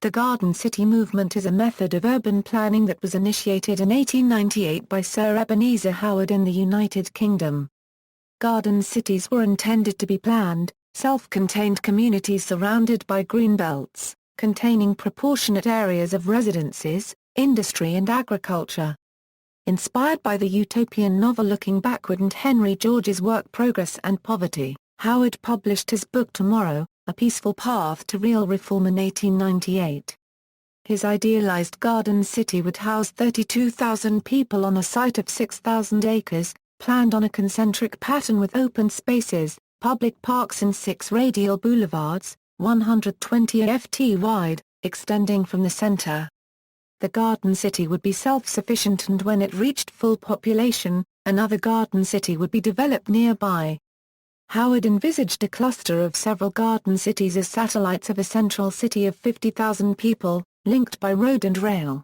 The Garden City movement is a method of urban planning that was initiated in 1898 by Sir Ebenezer Howard in the United Kingdom. Garden cities were intended to be planned, self-contained communities surrounded by greenbelts, containing proportionate areas of residences, industry and agriculture. Inspired by the Utopian novel Looking Backward and Henry George's work Progress and Poverty, Howard published his book To-morrow, A Peaceful Path to Real Reform in 1898. His idealized garden city would house 32,000 people on a site of 6,000 acres, planned on a concentric pattern with open spaces, public parks and 6 radial boulevards, 120 ft wide, extending from the center. The garden city would be self-sufficient, and when it reached full population, another garden city would be developed nearby. Howard envisaged a cluster of several garden cities as satellites of a central city of 50,000 people, linked by road and rail.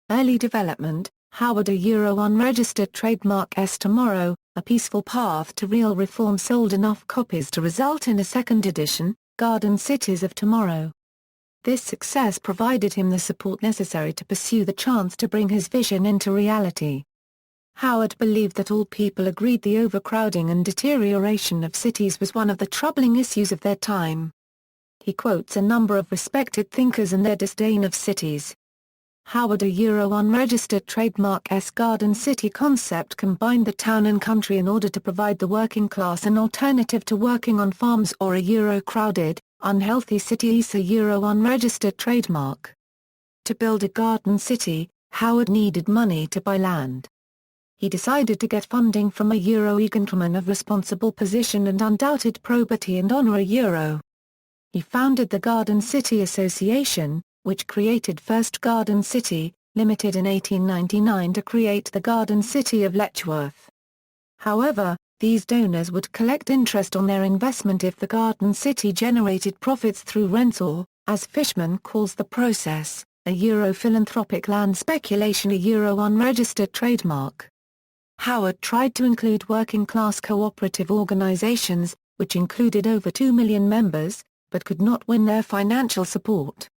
Early development: Howard a Euro unregistered trademark S To-morrow, A Peaceful Path to Real Reform sold enough copies to result in a second edition, Garden Cities of Tomorrow. This success provided him the support necessary to pursue the chance to bring his vision into reality. Howard believed that all people agreed the overcrowding and deterioration of cities was one of the troubling issues of their time. He quotes a number of respected thinkers and their disdain of cities. Howard a Euro unregistered trademark S Garden City concept combined the town and country in order to provide the working class an alternative to working on farms or a Euro crowded, unhealthy city is a Euro unregistered trademark. To build a garden city, Howard needed money to buy land. He decided to get funding from a Euro gentleman of responsible position and undoubted probity and honor a Euro. He founded the Garden City Association, which created First Garden City, Limited in 1899 to create the Garden City of Letchworth. However, these donors would collect interest on their investment if the Garden City generated profits through rents or, as Fishman calls the process, a Euro philanthropic land speculation, a Euro unregistered trademark. Howard tried to include working-class cooperative organizations, which included over 2 million members, but could not win their financial support.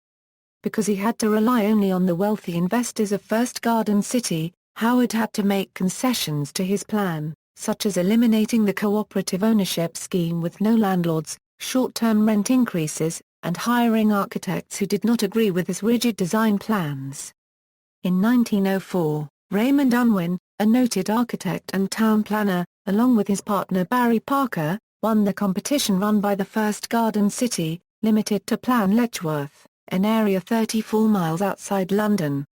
Because he had to rely only on the wealthy investors of First Garden City, Howard had to make concessions to his plan, such as eliminating the cooperative ownership scheme with no landlords, short-term rent increases, and hiring architects who did not agree with his rigid design plans. In 1904, Raymond Unwin, a noted architect and town planner, along with his partner Barry Parker, won the competition run by the First Garden City, Limited to plan Letchworth, an area 34 miles outside London.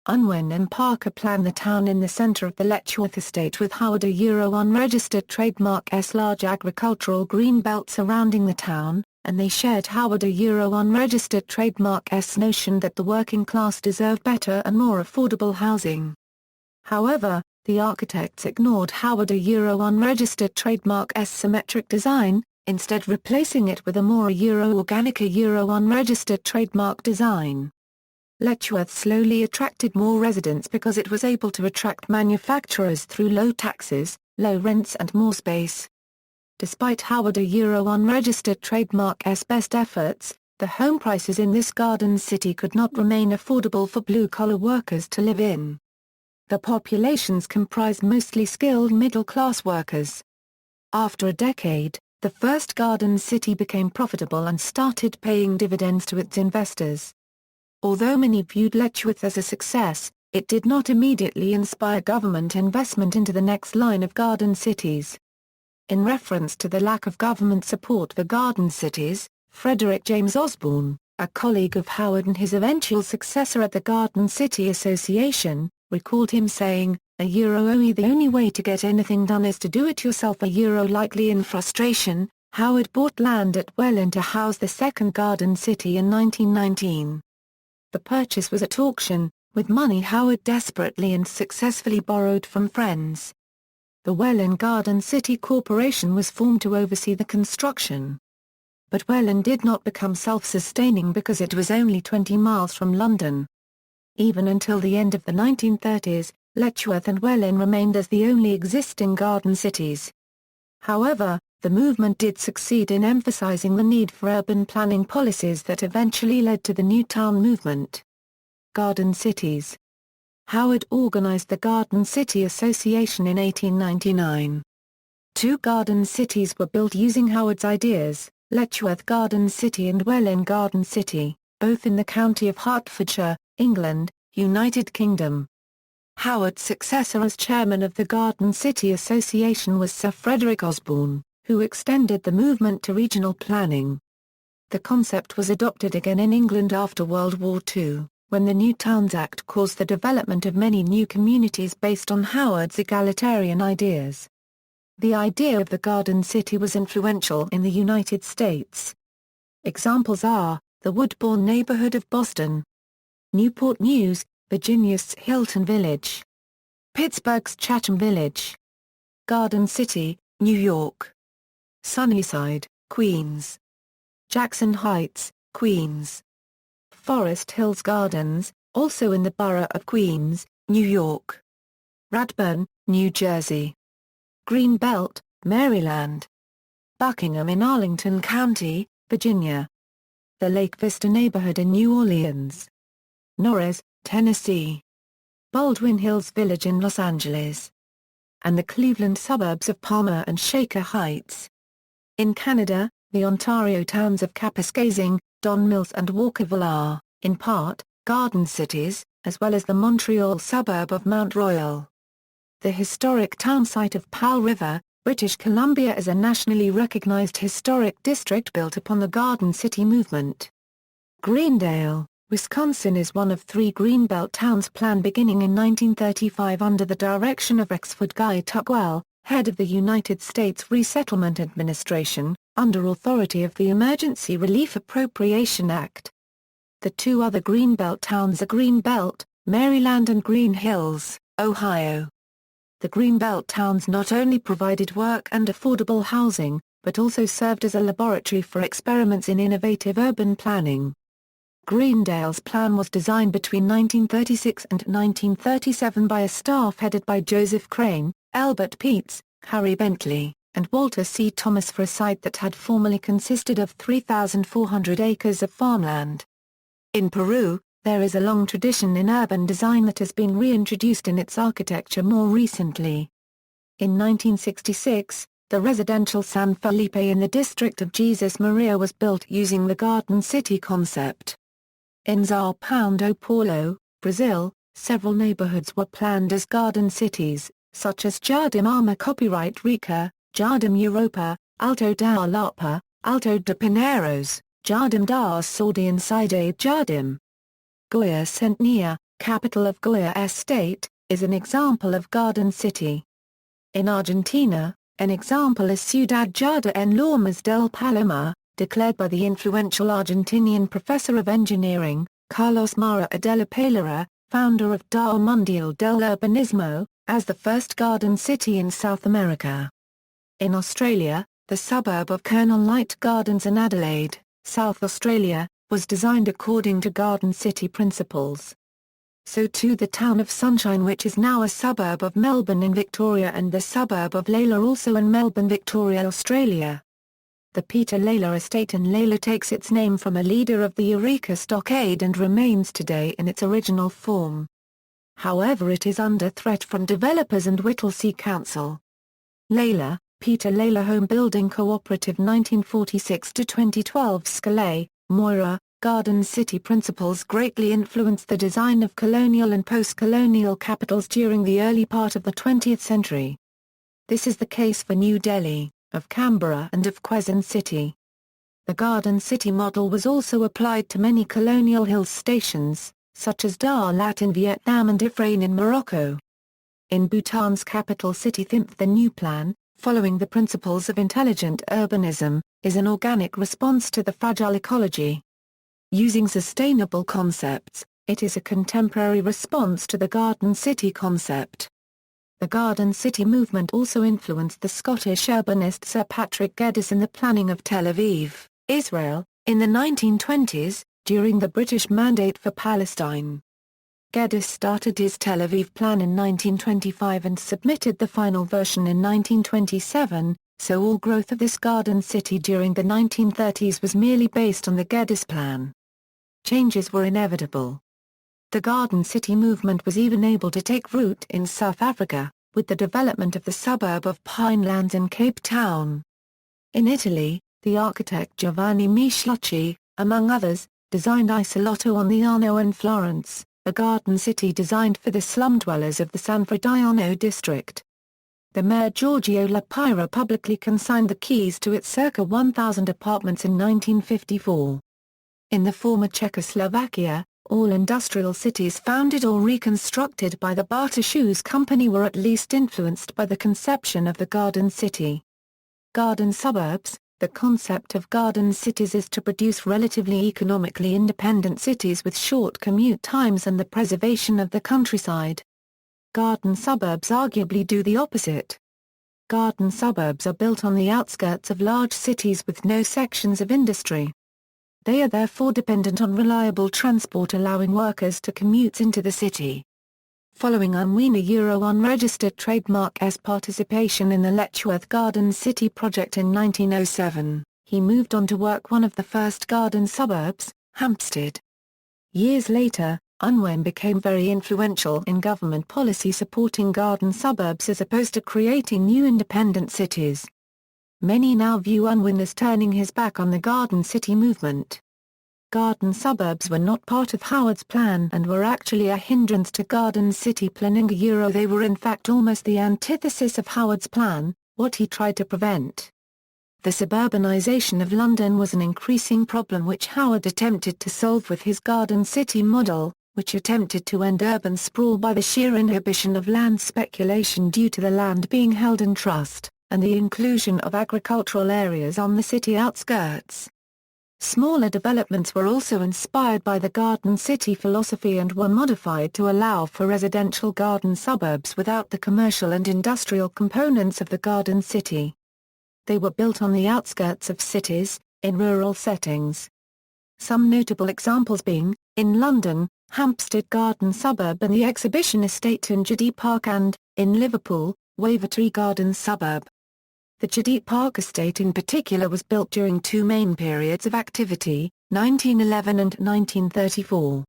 Unwin and Parker planned the town in the centre of the Letchworth estate with Howard a Euro unregistered trademark S large agricultural green belt surrounding the town, and they shared Howard a Euro unregistered trademark S notion that the working class deserved better and more affordable housing. However, the architects ignored Howard a Euro unregistered trademark S symmetric design, instead replacing it with a more Euro organic a Euro unregistered trademark design. Letchworth slowly attracted more residents because it was able to attract manufacturers through low taxes, low rents and more space. Despite Howard a Euro unregistered trademark S best efforts, the home prices in this garden city could not remain affordable for blue-collar workers to live in. The populations comprised mostly skilled middle-class workers. After a decade, the first garden city became profitable and started paying dividends to its investors. Although many viewed Letchworth as a success, it did not immediately inspire government investment into the next line of garden cities. In reference to the lack of government support for garden cities, Frederick James Osborne, a colleague of Howard and his eventual successor at the Garden City Association, recalled him saying, "A Euro only the only way to get anything done is to do it yourself." A Euro likely in frustration, Howard bought land at Welland to house the second garden city in 1919. The purchase was at auction, with money Howard desperately and successfully borrowed from friends. The Welland Garden City Corporation was formed to oversee the construction. But Welland did not become self-sustaining because it was only 20 miles from London. Even until the end of the 1930s, Letchworth and Welland remained as the only existing garden cities. However, The movement did succeed in emphasizing the need for urban planning policies that eventually led to the New Town movement. Garden cities. Howard organized the Garden City Association in 1899. Two garden cities were built using Howard's ideas, Letchworth Garden City and Welwyn Garden City, both in the county of Hertfordshire, England, United Kingdom. Howard's successor as chairman of the Garden City Association was Sir Frederick Osborne, who extended the movement to regional planning. The concept was adopted again in England after World War II, when the New Towns Act caused the development of many new communities based on Howard's egalitarian ideas. The idea of the Garden City was influential in the United States. Examples are, the Woodbourne neighborhood of Boston, Newport News, Virginia's Hilton Village, Pittsburgh's Chatham Village, Garden City, New York, Sunnyside, Queens, Jackson Heights, Queens, Forest Hills Gardens, also in the borough of Queens, New York, Radburn, New Jersey, Greenbelt, Maryland, Buckingham in Arlington County, Virginia, the Lake Vista neighborhood in New Orleans, Norris, Tennessee, Baldwin Hills Village in Los Angeles, and the Cleveland suburbs of Palmer and Shaker Heights. In Canada, the Ontario towns of Kapuskasing, Don Mills and Walkerville are, in part, garden cities, as well as the Montreal suburb of Mount Royal. The historic town site of Powell River, British Columbia is a nationally recognized historic district built upon the Garden City movement. Greendale, Wisconsin is one of three Greenbelt towns planned beginning in 1935 under the direction of Rexford Guy Tuckwell, head of the United States Resettlement Administration, under authority of the Emergency Relief Appropriation Act. The two other Greenbelt towns are Greenbelt, Maryland and Green Hills, Ohio. The Greenbelt towns not only provided work and affordable housing, but also served as a laboratory for experiments in innovative urban planning. Greendale's plan was designed between 1936 and 1937 by a staff headed by Joseph Crane, Albert Peets, Harry Bentley, and Walter C. Thomas for a site that had formerly consisted of 3,400 acres of farmland. In Peru, there is a long tradition in urban design that has been reintroduced in its architecture more recently. In 1966, the residential San Felipe in the district of Jesus Maria was built using the Garden City concept. In São Paulo, Brazil, several neighborhoods were planned as garden cities, such as Jardim Arma Copyright Rica, Jardim Europa, Alto da Lapa, Alto de Pinheiros, Jardim da Saúde and Cidade Jardim. Goiás Centenária, capital of Goiás State, is an example of garden city. In Argentina, an example is Ciudad Jardín en Lomas del Palomar, declared by the influential Argentinian professor of engineering, Carlos Mara de la Pelara, founder of Dao Mundial del Urbanismo, as the first garden city in South America. In Australia, the suburb of Colonel Light Gardens in Adelaide, South Australia, was designed according to Garden City principles. So too the town of Sunshine, which is now a suburb of Melbourne in Victoria, and the suburb of Layla, also in Melbourne, Victoria, Australia. The Peter Layla estate in Layla takes its name from a leader of the Eureka Stockade and remains today in its original form. However, it is under threat from developers and Whittlesea Council. Layla, Peter Layla Home Building Cooperative 1946-2012. Scalay, Moira, Garden City principles greatly influenced the design of colonial and post-colonial capitals during the early part of the 20th century. This is the case for New Delhi, of Canberra and of Quezon City. The Garden City model was also applied to many colonial hill stations, such as Dar Lat in Vietnam and Ifrane in Morocco. In Bhutan's capital city Thimphu, the new plan, following the principles of intelligent urbanism, is an organic response to the fragile ecology. Using sustainable concepts, it is a contemporary response to the Garden City concept. The Garden City movement also influenced the Scottish urbanist Sir Patrick Geddes in the planning of Tel Aviv, Israel, in the 1920s, during the British Mandate for Palestine. Geddes started his Tel Aviv plan in 1925 and submitted the final version in 1927, so all growth of this garden city during the 1930s was merely based on the Geddes plan. Changes were inevitable. The Garden City movement was even able to take root in South Africa, with the development of the suburb of Pinelands in Cape Town. In Italy, the architect Giovanni Michelucci, among others, designed Isolotto on the Arno in Florence, a garden city designed for the slum dwellers of the San Frediano district. The mayor Giorgio La Pira publicly consigned the keys to its circa 1,000 apartments in 1954. In the former Czechoslovakia, all industrial cities founded or reconstructed by the Bata Shoes Company were at least influenced by the conception of the Garden City. Garden suburbs. The concept of garden cities is to produce relatively economically independent cities with short commute times and the preservation of the countryside. Garden suburbs arguably do the opposite. Garden suburbs are built on the outskirts of large cities with no sections of industry. They are therefore dependent on reliable transport allowing workers to commute into the city. Following Unwiener unregistered trademark's participation in the Letchworth Garden City project in 1907, he moved on to work one of the first garden suburbs, Hampstead. Years later, Unwin became very influential in government policy supporting garden suburbs as opposed to creating new independent cities. Many now view Unwin as turning his back on the Garden City movement. Garden suburbs were not part of Howard's plan and were actually a hindrance to Garden City planning. They were in fact almost the antithesis of Howard's plan, what he tried to prevent. The suburbanization of London was an increasing problem which Howard attempted to solve with his Garden City model, which attempted to end urban sprawl by the sheer inhibition of land speculation due to the land being held in trust, and the inclusion of agricultural areas on the city outskirts. Smaller developments were also inspired by the Garden City philosophy and were modified to allow for residential garden suburbs without the commercial and industrial components of the Garden City. They were built on the outskirts of cities, in rural settings. Some notable examples being, in London, Hampstead Garden Suburb and the Exhibition Estate in Jadee Park and, in Liverpool, Wavertree Garden Suburb. The Jadee Park estate in particular was built during two main periods of activity, 1911 and 1934.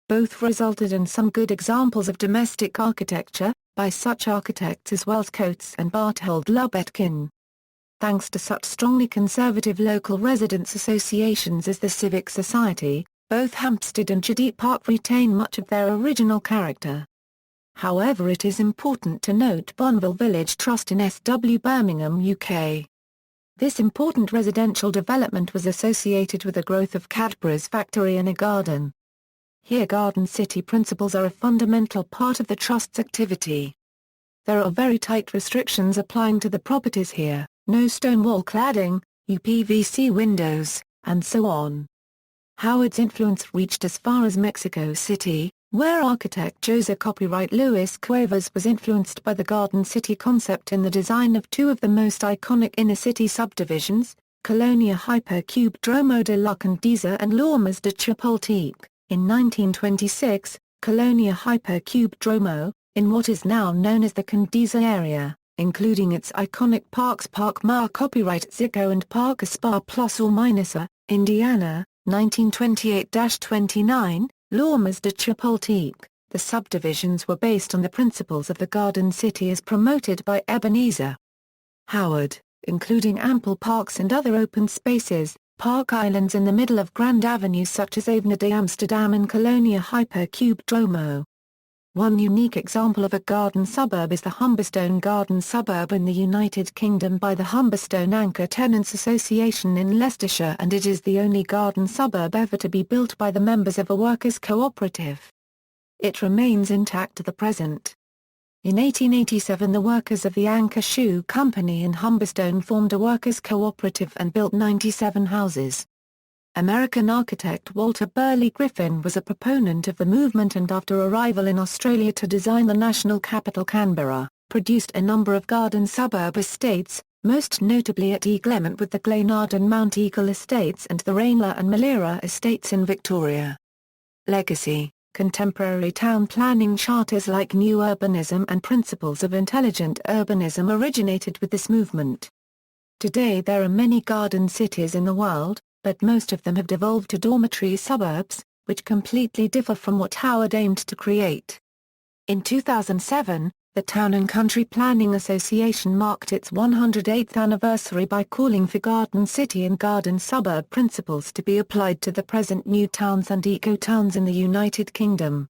Both resulted in some good examples of domestic architecture, by such architects as Wells Coates and Barthold Lubetkin. Thanks to such strongly conservative local residents' associations as the Civic Society, both Hampstead and Jadee Park retain much of their original character. However, it is important to note Bonneville Village Trust in SW Birmingham, UK. This important residential development was associated with the growth of Cadbury's factory in a garden. Here Garden City principles are a fundamental part of the Trust's activity. There are very tight restrictions applying to the properties here, no stone wall cladding, UPVC windows, and so on. Howard's influence reached as far as Mexico City, where architect Jose Copyright Luis Cuevas was influenced by the Garden City concept in the design of two of the most iconic inner-city subdivisions, Colonia Hypercube de la Condesa and Lomas de Chapultepec. In 1926, Colonia Hypercube in what is now known as the Condesa area, including its iconic parks Park Mar Copyright Zico and Park Spa Plus or Minus Indiana, 1928-29, Lomas de Chapultepec. The subdivisions were based on the principles of the Garden City as promoted by Ebenezer Howard, including ample parks and other open spaces, park islands in the middle of grand avenues such as Avenue de Amsterdam and Colonia Hypercube. One unique example of a garden suburb is the Humberstone Garden Suburb in the United Kingdom by the Humberstone Anchor Tenants Association in Leicestershire, and it is the only garden suburb ever to be built by the members of a workers' cooperative. It remains intact to the present. In 1887 the workers of the Anchor Shoe Company in Humberstone formed a workers' cooperative and built 97 houses. American architect Walter Burley Griffin was a proponent of the movement and after arrival in Australia to design the national capital Canberra, produced a number of garden suburb estates, most notably at Eaglemont with the Glenard and Mount Eagle estates and the Rainla and Malera estates in Victoria. Legacy. Contemporary town planning charters like New Urbanism and Principles of Intelligent Urbanism originated with this movement. Today there are many garden cities in the world, but most of them have devolved to dormitory suburbs, which completely differ from what Howard aimed to create. In 2007, the Town and Country Planning Association marked its 108th anniversary by calling for garden city and garden suburb principles to be applied to the present new towns and eco-towns in the United Kingdom.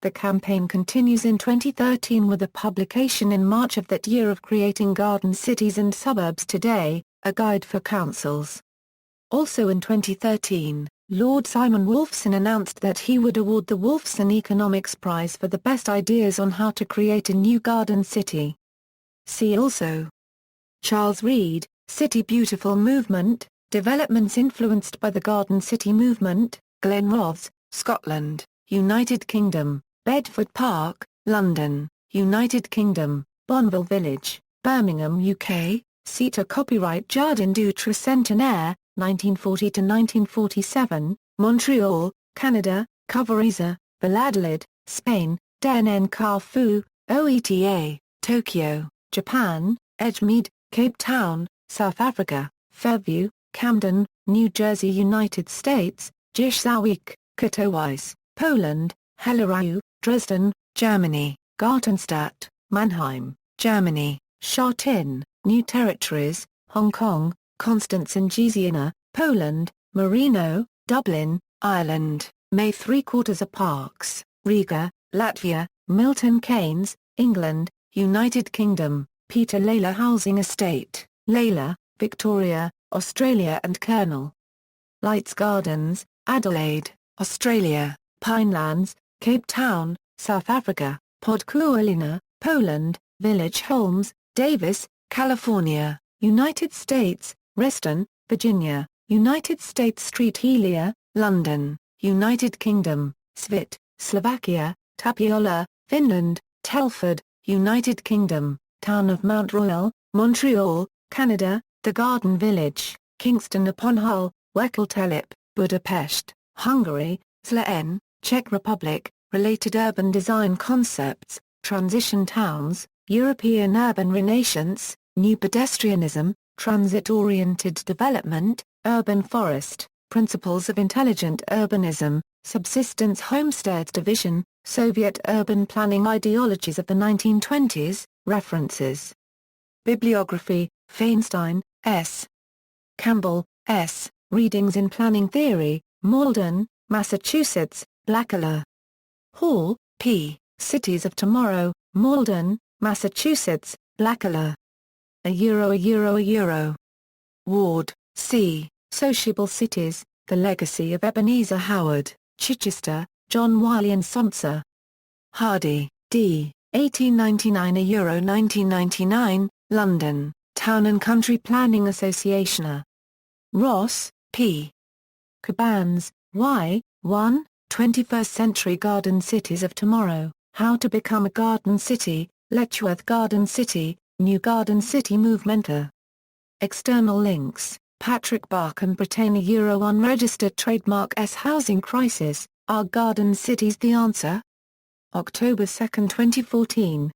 The campaign continues in 2013 with a publication in March of that year of Creating Garden Cities and Suburbs Today, a guide for councils. Also in 2013, Lord Simon Wolfson announced that he would award the Wolfson Economics Prize for the best ideas on how to create a new garden city. See also: Charles Reed, City Beautiful Movement, Developments influenced by the Garden City Movement, Glenrothes, Scotland, United Kingdom, Bedford Park, London, United Kingdom, Bonneville Village, Birmingham, UK, CETA Copyright Jardin du Tricentenaire, 1940–1947, Montreal, Canada, Covarrubias, Valladolid, Spain, Den Carrefour, OETA, Tokyo, Japan, Edgemead, Cape Town, South Africa, Fairview, Camden, New Jersey, United States, Giszowiec, Katowice, Poland, Hellerau, Dresden, Germany, Gartenstadt, Mannheim, Germany, Shartin, New Territories, Hong Kong, Constance and Giesiana, Poland, Marino, Dublin, Ireland, May 3/4 Parks, Riga, Latvia, Milton Keynes, England, United Kingdom, Peter Lalor Housing Estate, Lalor, Victoria, Australia and Colonial. Lights Gardens, Adelaide, Australia, Pinelands, Cape Town, South Africa, Podkualina, Poland, Village Homes, Davis, California, United States, Reston, Virginia, United States Street Helia, London, United Kingdom, Svit, Slovakia, Tapiola, Finland, Telford, United Kingdom, Town of Mount Royal, Montreal, Canada, The Garden Village, Kingston upon Hull, Wekkeltelip, Budapest, Hungary, Zlin, Czech Republic, Related Urban Design Concepts, Transition Towns, European Urban Renaissance, New Pedestrianism, Transit-Oriented Development, Urban Forest, Principles of Intelligent Urbanism, Subsistence Homesteads Division, Soviet Urban Planning Ideologies of the 1920s, References. Bibliography, Feinstein, S. Campbell, S., Readings in Planning Theory, Malden, Massachusetts, Blackaller. Hall, P., Cities of Tomorrow, Malden, Massachusetts, Blackaller. €1. Ward, C., Sociable Cities, The Legacy of Ebenezer Howard, Chichester, John Wiley and Sonser. Hardy, D., 1899 €1999, London, Town and Country Planning Association. Ross, P. Cabanes, Y., 1, 21st Century Garden Cities of Tomorrow, How to Become a Garden City, Letchworth Garden City, New Garden City Movement. External links, Patrick Bach and Britannia Unregistered Trademark S. Housing Crisis, Are Garden Cities the Answer? October 2, 2014.